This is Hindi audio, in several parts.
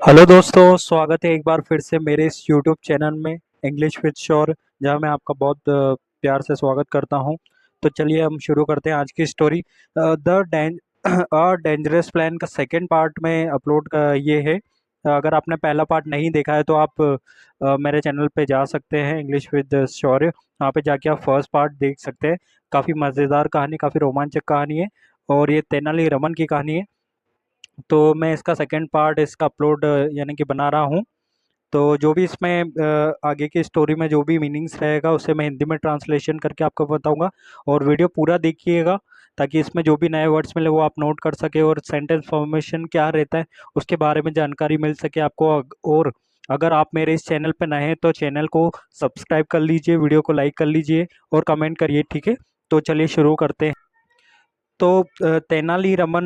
हेलो दोस्तों, स्वागत है एक बार फिर से मेरे इस यूट्यूब चैनल में इंग्लिश विद श्योर, जहां मैं आपका बहुत प्यार से स्वागत करता हूं। तो चलिए हम शुरू करते हैं आज की स्टोरी। द डेंजरस प्लान का सेकंड पार्ट में अपलोड का ये है। अगर आपने पहला पार्ट नहीं देखा है तो आप मेरे चैनल पे जा सकते हैं, इंग्लिश विद श्योर। वहाँ पे जाके आप फर्स्ट पार्ट देख सकते हैं। काफ़ी मज़ेदार कहानी, काफ़ी रोमांचक कहानी है और ये तेनाली रमन की कहानी है। तो मैं इसका सेकंड पार्ट इसका अपलोड यानी कि बना रहा हूँ। तो जो भी इसमें आगे की स्टोरी में जो भी मीनिंग्स रहेगा उसे मैं हिंदी में ट्रांसलेशन करके आपको बताऊंगा। और वीडियो पूरा देखिएगा ताकि इसमें जो भी नए वर्ड्स मिले वो आप नोट कर सके और सेंटेंस फॉर्मेशन क्या रहता है उसके बारे में जानकारी मिल सके आपको। और अगर आप मेरे इस चैनल पर नए हैं तो चैनल को सब्सक्राइब कर लीजिए, वीडियो को लाइक कर लीजिए और कमेंट करिए, ठीक है। तो चलिए शुरू करते हैं। तो तेनालीरामन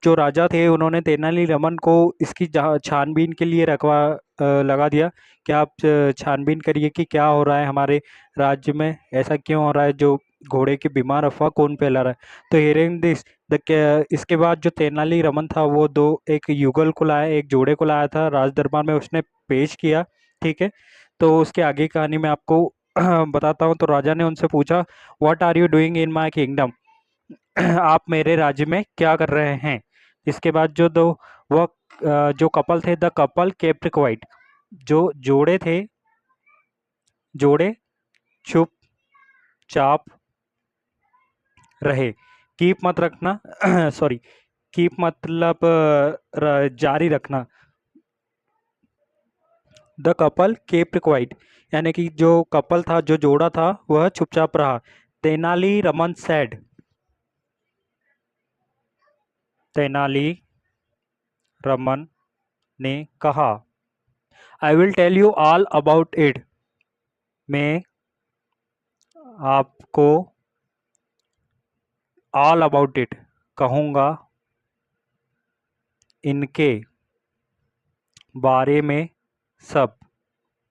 जो राजा थे उन्होंने तेनालीरामन को इसकी छानबीन के लिए लगा दिया कि आप छानबीन करिए कि क्या हो रहा है हमारे राज्य में, ऐसा क्यों हो रहा है, जो घोड़े की बीमार अफवाह कौन फैला रहा है। तो हियरिंग दिस इसके बाद जो तेनालीरामन था वो एक युगल को लाया, एक जोड़े को लाया था राज दरबार में, उसने पेश किया, ठीक है। तो उसके आगे की कहानी मैं आपको बताता हूँ। तो राजा ने उनसे पूछा, what are you doing in my kingdom, आप मेरे राज्य में क्या कर रहे हैं। इसके बाद वह जो कपल थे, द कपल केप्ट क्वाइट, जो जोड़े थे, जोड़े चुपचाप रहे। कीप मत रखना सॉरी, कीप मतलब जारी रखना। द कपल केप्ट क्वाइट यानी कि जो कपल था, जो जोड़ा था, वह चुपचाप रहा। तेनाली रमन सैड, तेनाली रमन ने कहा, I will tell you all about it, मैं आपको ऑल अबाउट इट कहूँगा, इनके बारे में सब,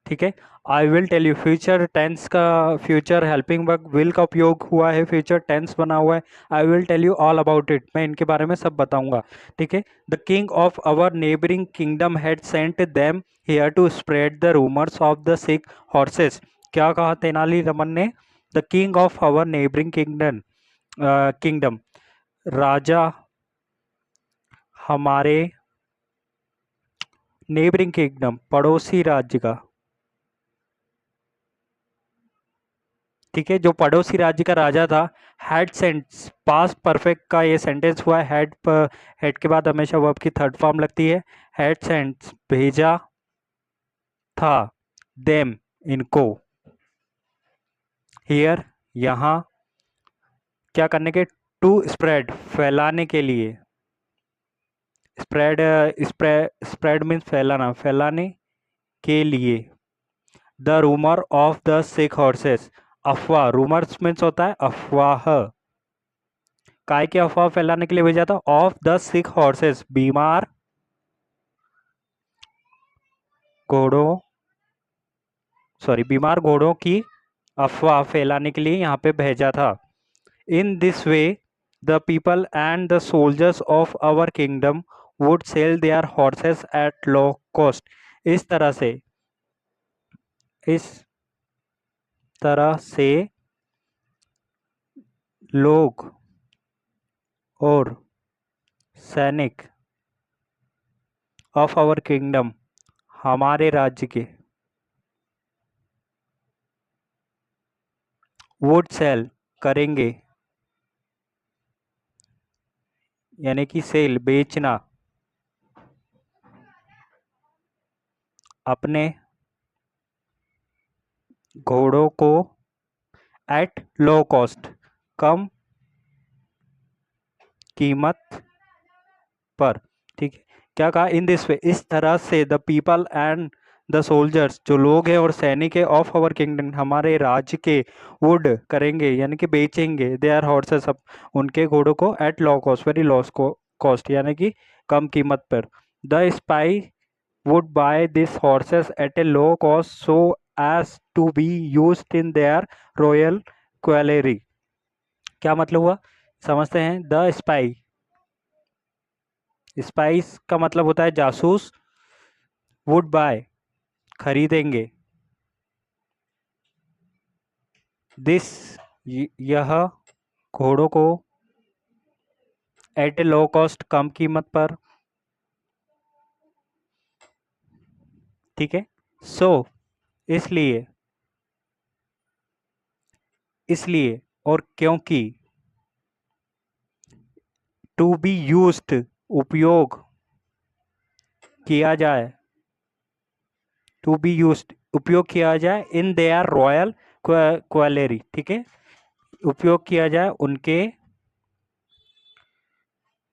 ठीक है। I will tell you, future tense का फ्यूचर हेल्पिंग वर्ब विल का उपयोग हुआ है, फ्यूचर टेंस बना हुआ है। I will tell you all about it, मैं इनके बारे में सब बताऊंगा, ठीक है। The king of our neighbouring kingdom had sent them here to spread the rumours of the sick horses. क्या कहा तेनाली रमन ने? The king of our neighbouring kingdom, राजा हमारे नेबरिंग किंगडम, पड़ोसी राज्य का, ठीक है, जो पड़ोसी राज्य का राजा था। हैड सेंट्स, पास्ट परफेक्ट का ये सेंटेंस हुआ है। हेड के बाद हमेशा वर्ब की थर्ड फॉर्म लगती है। हैड सेंट्स, भेजा था, देम, इनको, हियर, यहाँ, क्या करने के, टू स्प्रेड, फैलाने के लिए। स्प्रेड, स्प्रेड मीन्स फैलाना, फैलाने के लिए। The rumour of the sick horses, अफवाह, रूमर्स मीन्स होता है अफवाह, काय की अफवाह फैलाने के लिए भेजा था। ऑफ द सिक हॉर्सेस, बीमार घोड़ों, सॉरी, बीमार घोड़ों की अफवाह फैलाने के लिए यहाँ पे भेजा था। In this way the people and the soldiers of our kingdom would sell their horses at low cost. इस तरह से, इस तरह से लोग और सैनिक ऑफ आवर किंगडम, हमारे राज्य के, वुड सेल, करेंगे, यानी कि सेल, बेचना, अपने घोड़ों को एट लो कॉस्ट, कम कीमत पर, ठीक है। क्या कहा? इन दिस वे, इस तरह से, the people and the soldiers, जो लोग हैं और सैनिक है, ऑफ आवर किंगडम, हमारे राज्य के, वुड, करेंगे, यानी कि बेचेंगे, दे आर हॉर्सेस, अब उनके घोड़ों को, at low cost, very loss cost, यानी कि कम कीमत पर। The spy would buy this horses at a low cost so as to be used in their royal cavalry. क्या मतलब हुआ, समझते हैं। द स्पाई, स्पाइस का मतलब होता है जासूस। वुड बाय, खरीदेंगे। दिस, यह, घोड़ों को। एट ए लो कॉस्ट, कम कीमत पर। ठीक है। सो, इसलिए, इसलिए और क्योंकि। टू बी यूज्ड, उपयोग किया जाए। टू बी यूज्ड, उपयोग किया जाए इन देयर रॉयल क्वालेरी। ठीक है, उपयोग किया जाए उनके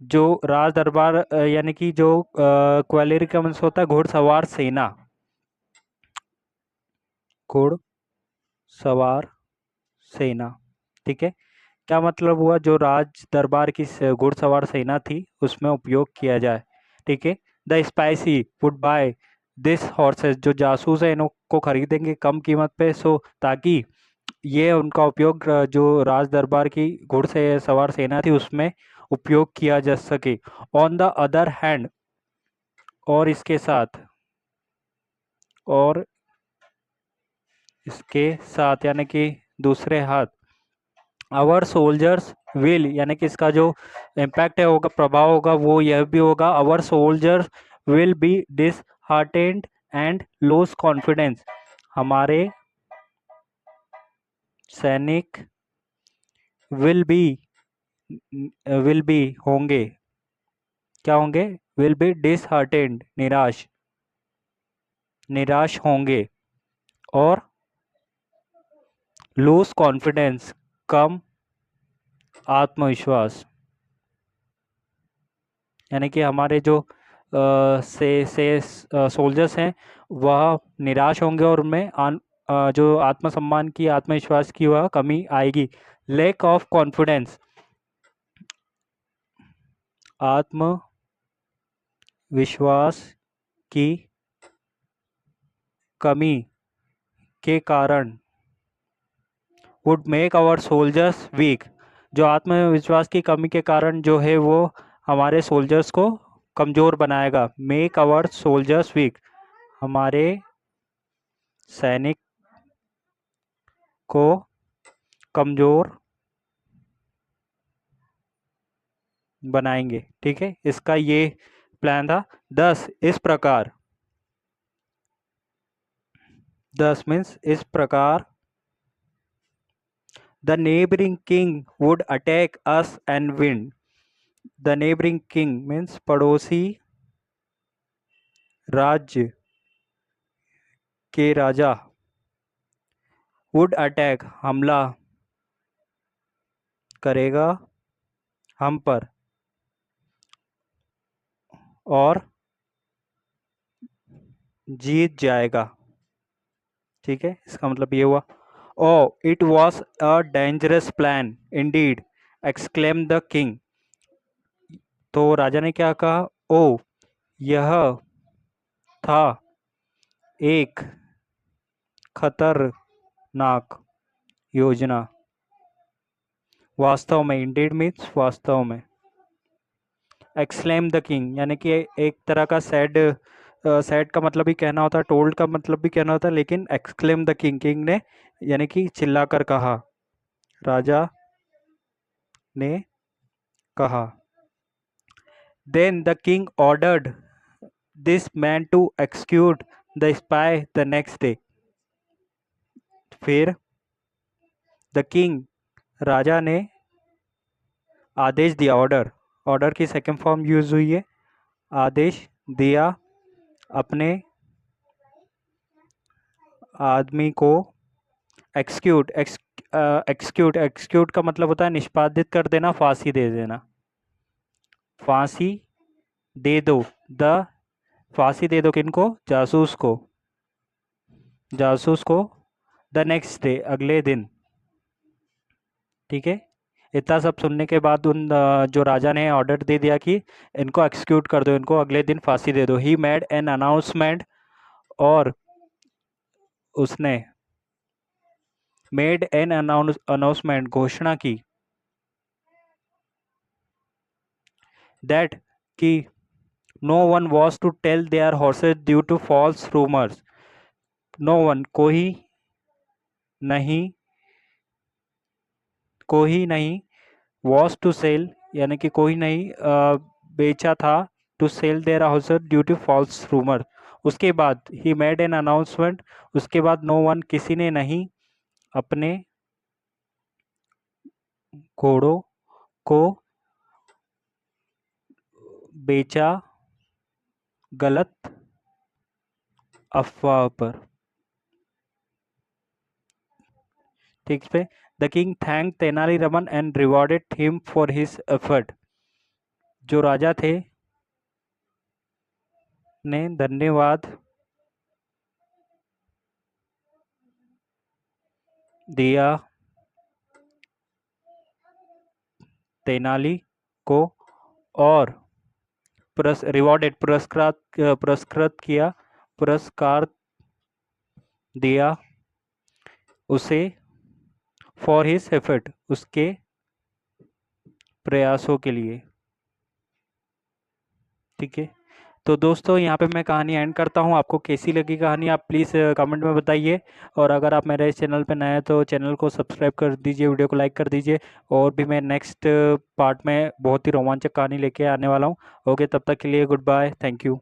जो राज दरबार, यानी कि जो क्वालेरी का मतलब होता है घुड़सवार सेना। घुड़सवार सेना। ठीक है, क्या मतलब हुआ, जो राज दरबार की घुड़सवार सेना थी उसमें उपयोग किया जाए। ठीक है। The spicy would buy this horses, जो जासूस है इनको खरीदेंगे कम कीमत पे, सो ताकि ये उनका उपयोग जो राज दरबार की घुड़ से सवार सेना थी उसमें उपयोग किया जा सके। ऑन द अदर हैंड, और इसके साथ, और इसके साथ यानी कि दूसरे हाथ। आवर सोल्जर्स विल, यानी कि इसका जो इम्पैक्ट है होगा, प्रभाव होगा, वो यह भी होगा। Our soldiers will be disheartened and lose confidence, हमारे सैनिक विल बी, विल बी होंगे, क्या होंगे, विल बी डिसहार्टेंड, निराश, निराश होंगे। और लूज कॉन्फिडेंस, कम आत्मविश्वास, यानी कि हमारे जो से सोल्जर्स हैं वह निराश होंगे और उनमें जो आत्मसम्मान की, आत्मविश्वास की वह कमी आएगी। लैक ऑफ कॉन्फिडेंस, आत्मविश्वास की कमी के कारण। Would make our soldiers weak, जो आत्मविश्वास की कमी के कारण जो है वो हमारे सोल्जर्स को कमज़ोर बनाएगा। मेक आवर सोल्जर्स वीक, हमारे सैनिक को कमज़ोर बनाएंगे। ठीक है, इसका ये प्लान था। 10 इस प्रकार, 10 मीन्स इस प्रकार। The neighbouring king would attack us and win, the neighbouring king means पड़ोसी राज्य के राजा। वुड अटैक, हमला करेगा हम पर, और जीत जाएगा। ठीक है, इसका मतलब ये हुआ। Oh it was a dangerous plan indeed, exclaim the king, तो राजा ने क्या कहा, ओ यह था एक खतरनाक योजना। वास्तव में, इंडीड मीन्स वास्तव में। एक्सक्लेम द किंग, यानी कि एक तरह का सैड, सैड का मतलब भी कहना होता है, टोल्ड का मतलब भी कहना होता है, लेकिन एक्सक्लेम द किंग, किंग ने यानी कि चिल्लाकर कहा, राजा ने कहा। Then the king ordered this man to execute the spy the next day, फिर द किंग, राजा ने आदेश दिया, ऑर्डर, ऑर्डर की सेकंड फॉर्म यूज हुई है, आदेश दिया अपने आदमी को एक्सक्यूट। एक्सक्यूट, एक्सक्यूट का मतलब होता है निष्पादित कर देना, फांसी दे देना। फांसी दे दो, द, फांसी दे दो किनको, जासूस को, जासूस को। द नेक्स्ट डे, अगले दिन। ठीक है, इतना सब सुनने के बाद उन जो राजा ने ऑर्डर दे दिया कि इनको एक्सक्यूट कर दो, इनको अगले दिन फांसी दे दो। ही मेड एन अनाउंसमेंट, और उसने मेड एन अनाउंसमेंट, घोषणा की, दैट, कि no one was to tell their horses due to false rumours. No one नहीं कोई नहीं वॉज टू सेल यानी कि कोई नहीं बेचा था, to sell their houses due to false rumour. उसके बाद ही मेड एन अनाउंसमेंट, उसके बाद नो वन किसी ने नहीं अपने घोड़ों को बेचा गलत अफवाह पर। ठीक पे, the king thank Tenali Raman and rewarded him for his effort. जो राजा थे ने धन्यवाद दिया तेनाली को और रिवॉर्डेड पुरस्कृत किया, पुरस्कार दिया उसे, फॉर हिज एफर्ट उसके प्रयासों के लिए। ठीक है, तो दोस्तों यहाँ पे मैं कहानी एंड करता हूँ। आपको कैसी लगी कहानी आप प्लीज़ कमेंट में बताइए। और अगर आप मेरे इस चैनल पे नए हैं तो चैनल को सब्सक्राइब कर दीजिए, वीडियो को लाइक कर दीजिए। और भी मैं नेक्स्ट पार्ट में बहुत ही रोमांचक कहानी लेके आने वाला हूँ। ओके, तब तक के लिए गुड बाय, थैंक यू।